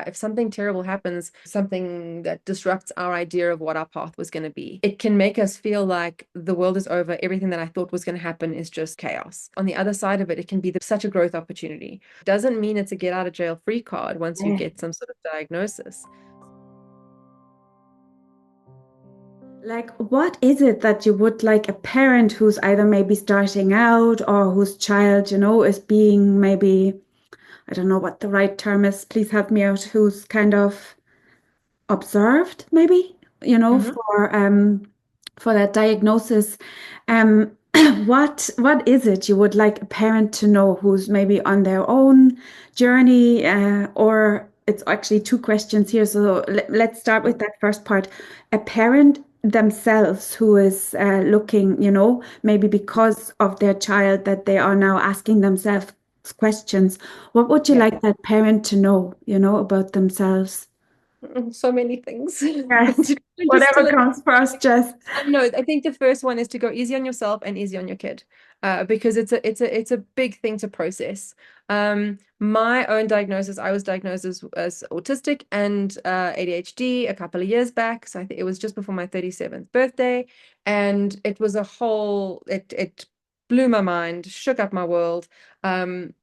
if something terrible happens, something that disrupts our idea of what our path was going to be, it can make us feel like the world is over. Everything that I thought was going to happen is just chaos. On the other side of it, it can be such a growth opportunity. Doesn't mean it's a get out of jail free card once you Yeah. get some sort of diagnosis. Like, what is it that you would like a parent who's either maybe starting out or whose child, is being maybe, I don't know what the right term is, please help me out, who's kind of observed, maybe, Mhm. for that diagnosis. Um, what is it you would like a parent to know who's maybe on their own journey, or it's actually two questions here. So let's start with that first part. A parent themselves who is looking, maybe because of their child that they are now asking themselves questions. What would you Yeah. like that parent to know, about themselves? So many things. Yes, Just whatever still comes first, just no, I think the first one is to go easy on yourself and easy on your kid, because it's a big thing to process. My own diagnosis, I was diagnosed as autistic and ADHD a couple of years back. So I think it was just before my 37th birthday, and it was a whole it blew my mind, shook up my world. Um,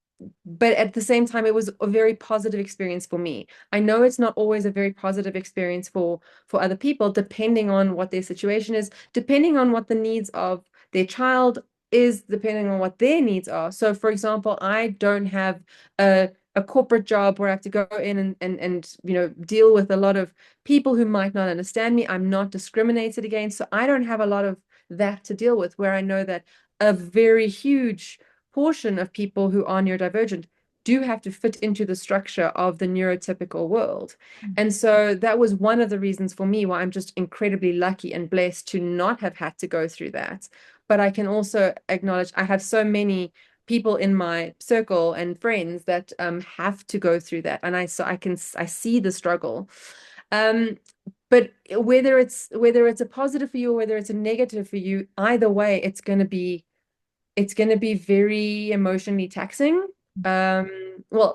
but at the same time, it was a very positive experience for me. I know it's not always a very positive experience for other people, depending on what their situation is, depending on what the needs of their child is, depending on what their needs are. So, for example, I don't have a corporate job where I have to go in and deal with a lot of people who might not understand me. I'm not discriminated against, so I don't have a lot of that to deal with, where I know that a very huge portion of people who are neurodivergent do have to fit into the structure of the neurotypical world. And so that was one of the reasons for me why I'm just incredibly lucky and blessed to not have had to go through that. But I can also acknowledge I have so many people in my circle and friends that have to go through that. And I see the struggle. Um, but whether it's a positive for you or whether it's a negative for you, either way, it's going to be very emotionally taxing. Well,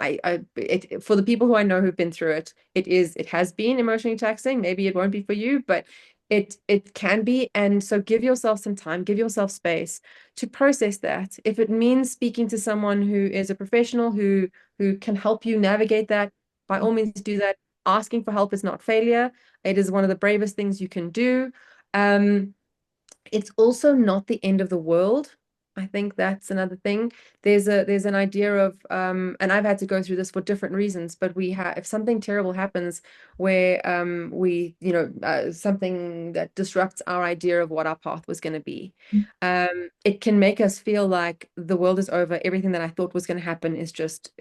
for the people who I know who've been through it, it has been emotionally taxing. Maybe it won't be for you, but it can be. And so give yourself some time, give yourself space to process that. If it means speaking to someone who is a professional who can help you navigate that, by all means do that. Asking for help is not failure. It is one of the bravest things you can do. Um, it's also not the end of the world. I think that's another thing. There's an idea of and I've had to go through this for different reasons, but we have if something terrible happens where we something that disrupts our idea of what our path was going to be, it can make us feel like the world is over. Everything that I thought was going to happen is just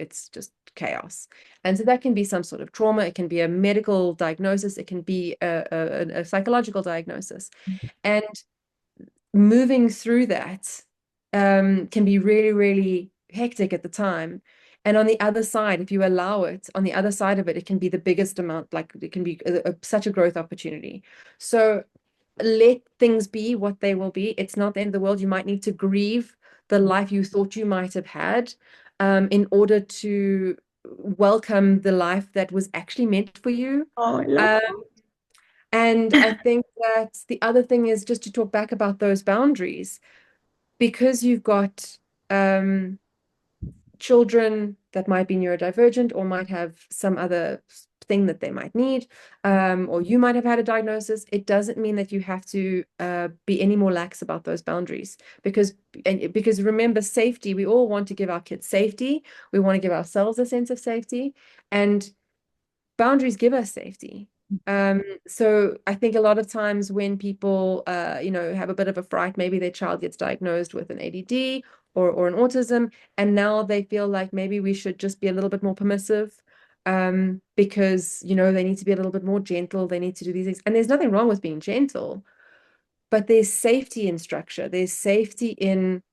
chaos. And so that can be some sort of trauma. It can be a medical diagnosis. It can be a psychological diagnosis. And moving through that can be really, really hectic at the time. And on the other side, if you allow it, on the other side of it, it can be the biggest amount, like it can be such a growth opportunity. So let things be what they will be. It's not the end of the world. You might need to grieve the life you thought you might have had, in order to welcome the life that was actually meant for you. oh, I love Um, and I think that the other thing is just to talk back about those boundaries, because you've got children that might be neurodivergent or might have some other thing that they might need, or you might have had a diagnosis. It doesn't mean that you have to be any more lax about those boundaries, because remember, safety, we all want to give our kids safety. We want to give ourselves a sense of safety, and boundaries give us safety. So I think a lot of times when people, have a bit of a fright, maybe their child gets diagnosed with an ADD or an autism, and now they feel like maybe we should just be a little bit more permissive, because, they need to be a little bit more gentle. They need to do these things. And there's nothing wrong with being gentle, but there's safety in structure. There's safety in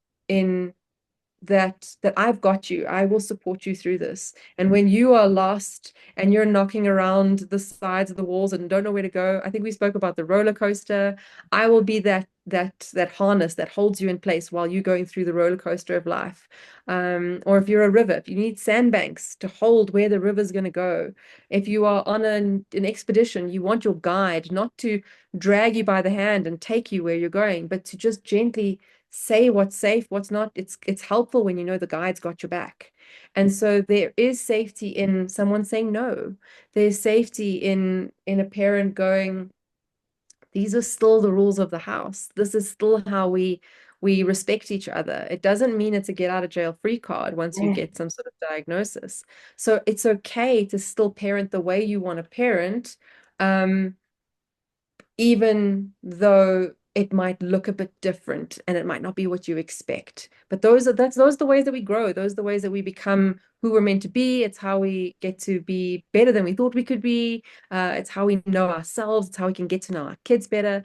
that I've got you. I will support you through this. And when you are lost and you're knocking around the sides of the walls and don't know where to go, I think we spoke about the roller coaster. I will be that harness that holds you in place while you're going through the roller coaster of life. Or if you're a river, if you need sandbanks to hold where the river's going to go, if you are on an expedition, you want your guide not to drag you by the hand and take you where you're going, but to just gently say what's safe, what's not. It's helpful when you know the guide's got your back. And so there is safety in someone saying no. There's safety in a parent going, these are still the rules of the house. This is still how we respect each other. It doesn't mean it's a get out of jail free card once you Yeah. get some sort of diagnosis. So it's okay to still parent the way you want to parent. Um, even though it might look a bit different and it might not be what you expect. But those are the ways that we grow. Those are the ways that we become who we're meant to be. It's how we get to be better than we thought we could be. It's how we know ourselves. It's how we can get to know our kids better.